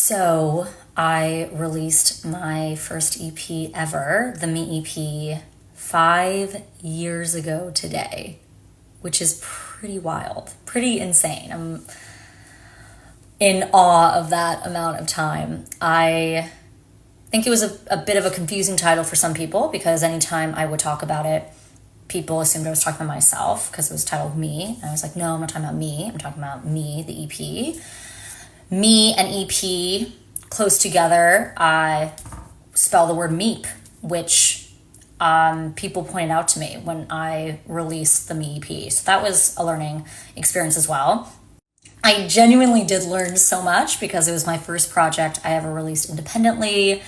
So I released my first EP ever, the Me EP, 5 years ago today, which is pretty wild, pretty insane. I'm in awe of that amount of time. I think it was a bit of a confusing title for some people because anytime I would talk about it, people assumed I was talking about myself because it was titled Me. And I was like, no, I'm not talking about me. I'm talking about Me, the EP. Me and EP close together, I spell the word meep, which people pointed out to me when I released the Me EP. So that was a learning experience as well. I genuinely did learn so much because it was my first project I ever released independently.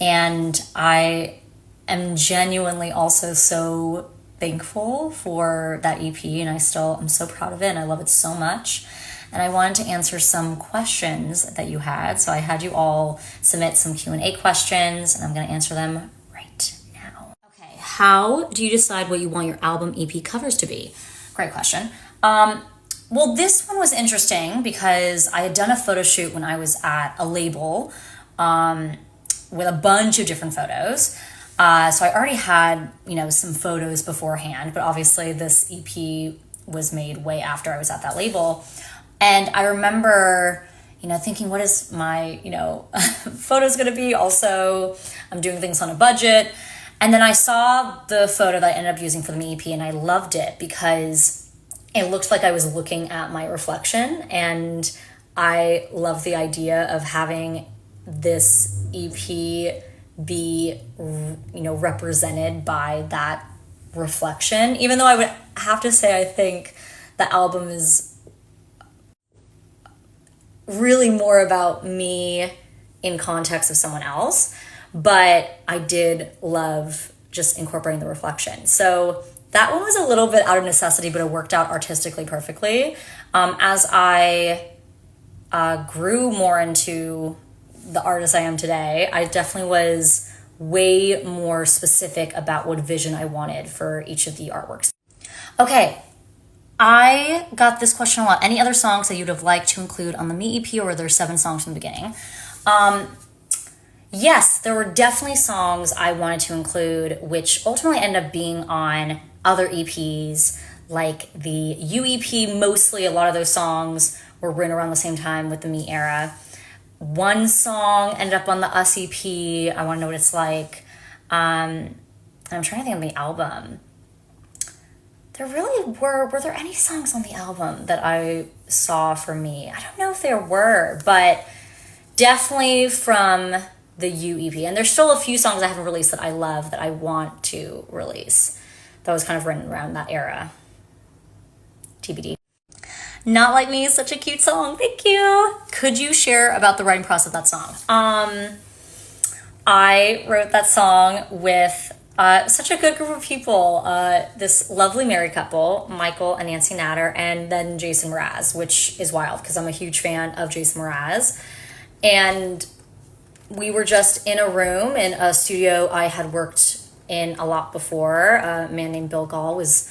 And I am genuinely also so thankful for that EP, and I'm so proud of it, and I love it so much. And I wanted to answer some questions that you had. So I had you all submit some Q&A questions, and I'm going to answer them right now. Okay, how do you decide what you want your album EP covers to be? Great question. Well, this one was interesting because I had done a photo shoot when I was at a label with a bunch of different photos. So I already had, some photos beforehand, but obviously this EP was made way after I was at that label. And I remember, thinking, what is my, photos going to be? Also, I'm doing things on a budget. And then I saw the photo that I ended up using for the Me EP, and I loved it because it looked like I was looking at my reflection. And I love the idea of having this EP be, represented by that reflection. Even though I would have to say, I think the album is really more about me in context of someone else, but I did love just incorporating the reflection. So that one was a little bit out of necessity, but it worked out artistically perfectly. As I grew more into the artist I am today, I definitely was way more specific about what vision I wanted for each of the artworks. Okay, I got this question a lot. Any other songs that you'd have liked to include on the Me EP, or were there 7 songs from the beginning? Yes, there were definitely songs I wanted to include, which ultimately ended up being on other EPs, like the U EP. Mostly a lot of those songs were written around the same time with the Me era. One song ended up on the Us EP, I Want to Know What It's Like. I'm trying to think of the album. There really were there any songs on the album that I saw for Me? I don't know if there were, but definitely from the U EP. And there's still a few songs I haven't released that I love that I want to release. That was kind of written around that era. TBD. Not Like Me is such a cute song. Thank you. Could you share about the writing process of that song? I wrote that song with such a good group of people. This lovely married couple, Michael and Nancy Natter, and then Jason Mraz, which is wild because I'm a huge fan of Jason Mraz. And we were just in a room in a studio I had worked in a lot before. A man named Bill Gall was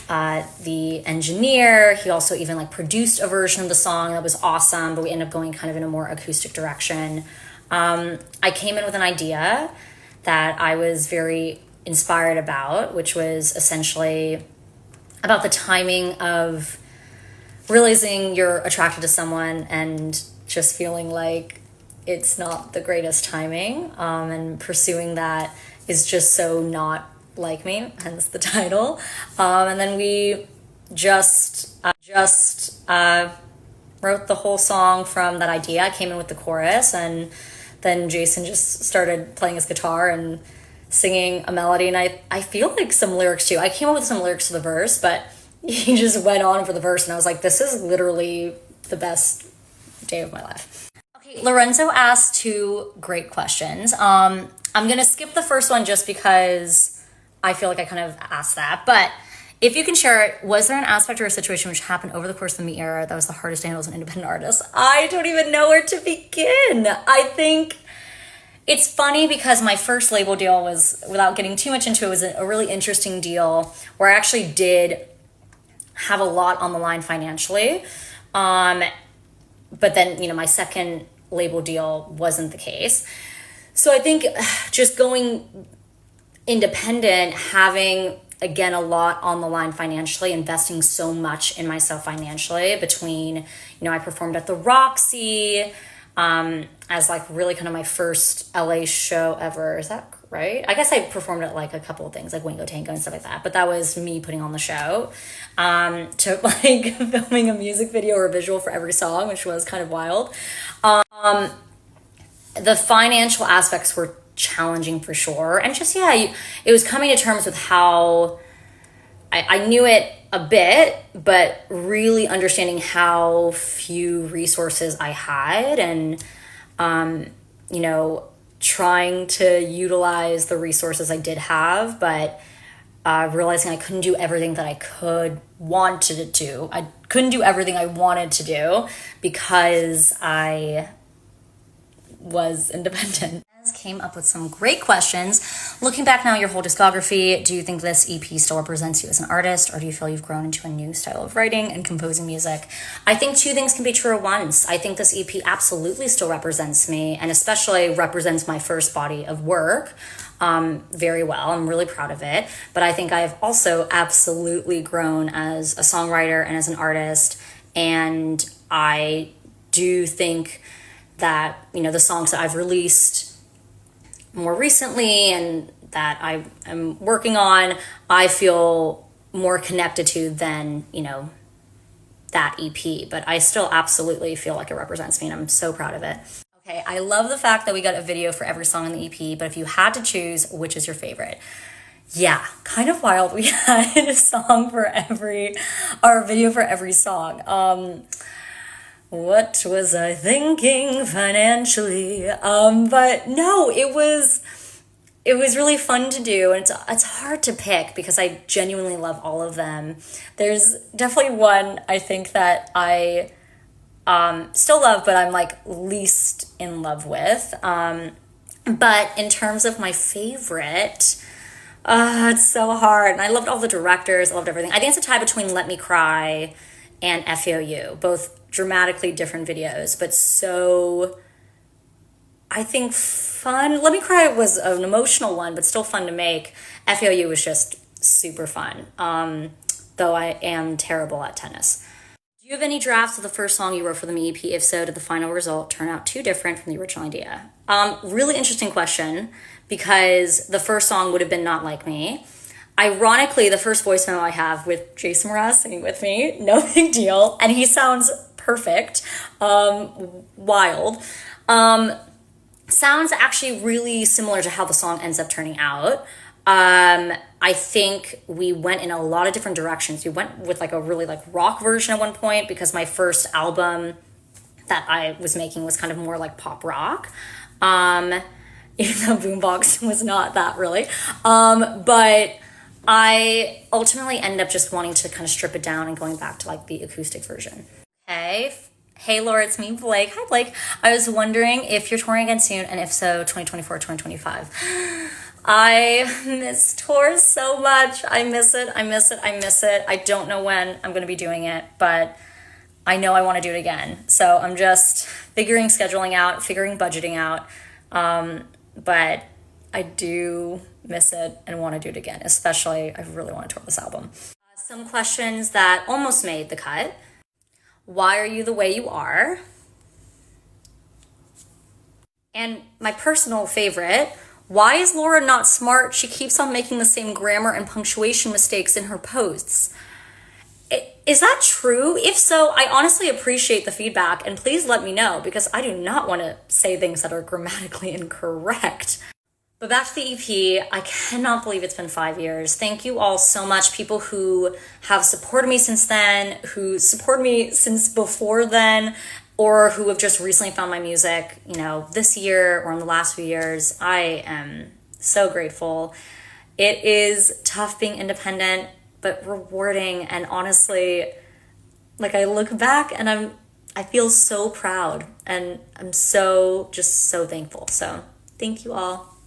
the engineer. He also even produced a version of the song that was awesome, but we ended up going kind of in a more acoustic direction. I came in with an idea that I was very inspired about, which was essentially about the timing of realizing you're attracted to someone and just feeling like it's not the greatest timing, and pursuing that is just so not like me, hence the title. And then we just wrote the whole song from that idea. I came in with the chorus, and then Jason just started playing his guitar and singing a melody, and I feel like some lyrics too. I came up with some lyrics to the verse, but he just went on for the verse, and I was like, this is literally the best day of my life. Okay, Lorenzo asked 2 great questions. I'm gonna skip the first one just because I feel like I kind of asked that, but if you can share it, was there an aspect or a situation which happened over the course of the Me era that was the hardest to handle as an independent artist? I don't even know where to begin. I think it's funny because my first label deal was, without getting too much into it, was a really interesting deal where I actually did have a lot on the line financially. But then, my second label deal wasn't the case. So I think just going independent, having, again, a lot on the line financially, investing so much in myself financially between, I performed at the Roxy as like really kind of my first LA show ever. Is that right? I guess I performed at like a couple of things like Wingo Tango and stuff like that, but that was me putting on the show, to like filming a music video or a visual for every song, which was kind of wild. The financial aspects were challenging for sure. And just, it was coming to terms with how I knew it a bit, but really understanding how few resources I had, and, trying to utilize the resources I did have, but realizing I couldn't do everything that I wanted to. I couldn't do everything I wanted to do because I was independent. Came up with some great questions. Looking back now, your whole discography, do you think this EP still represents you as an artist, or do you feel you've grown into a new style of writing and composing music? I think two things can be true at once. I think this EP absolutely still represents me, and especially represents my first body of work very well. I'm really proud of it. But I think I've also absolutely grown as a songwriter and as an artist, and I do think that, the songs that I've released more recently and that I am working on, I feel more connected to than, that EP. But I still absolutely feel like it represents me, and I'm so proud of it. Okay, I love the fact that we got a video for every song in the EP, but if you had to choose, which is your favorite? Yeah, kind of wild. We had a video for every song. What was I thinking financially? But no, it was really fun to do, and it's hard to pick because I genuinely love all of them. There's definitely one I think that I still love, but I'm like least in love with. But in terms of my favorite, it's so hard. And I loved all the directors, I loved everything. I think it's a tie between Let Me Cry and FAOU, both dramatically different videos, but so, I think, fun. Let Me Cry was an emotional one, but still fun to make. FAOU was just super fun, though I am terrible at tennis. Do you have any drafts of the first song you wrote for the EP? If so, did the final result turn out too different from the original idea? Really interesting question, because the first song would have been Not Like Me. Ironically, the first voice memo I have with Jason Mraz singing with me, no big deal, and he sounds perfect, wild. Sounds actually really similar to how the song ends up turning out. I think we went in a lot of different directions. We went with like a really like rock version at one point, because my first album that I was making was kind of more like pop rock. Even though Boombox was not that really. But I ultimately ended up just wanting to kind of strip it down and going back to like the acoustic version. Hey Laura, it's me, Blake. Hi Blake. I was wondering if you're touring again soon, and if so, 2024, 2025. I miss tours so much. I miss it. I don't know when I'm going to be doing it, but I know I want to do it again. So I'm just figuring scheduling out, figuring budgeting out. But I do miss it and want to do it again, especially I really want to tour this album. Some questions that almost made the cut. Why are you the way you are? And my personal favorite, why is Laura not smart? She keeps on making the same grammar and punctuation mistakes in her posts. Is that true? If so, I honestly appreciate the feedback, and please let me know, because I do not want to say things that are grammatically incorrect. But back to the EP, I cannot believe it's been 5 years. Thank you all so much. People who have supported me since then, who supported me since before then, or who have just recently found my music, this year or in the last few years. I am so grateful. It is tough being independent, but rewarding. And honestly, like I look back and I feel so proud, and I'm so thankful. So thank you all.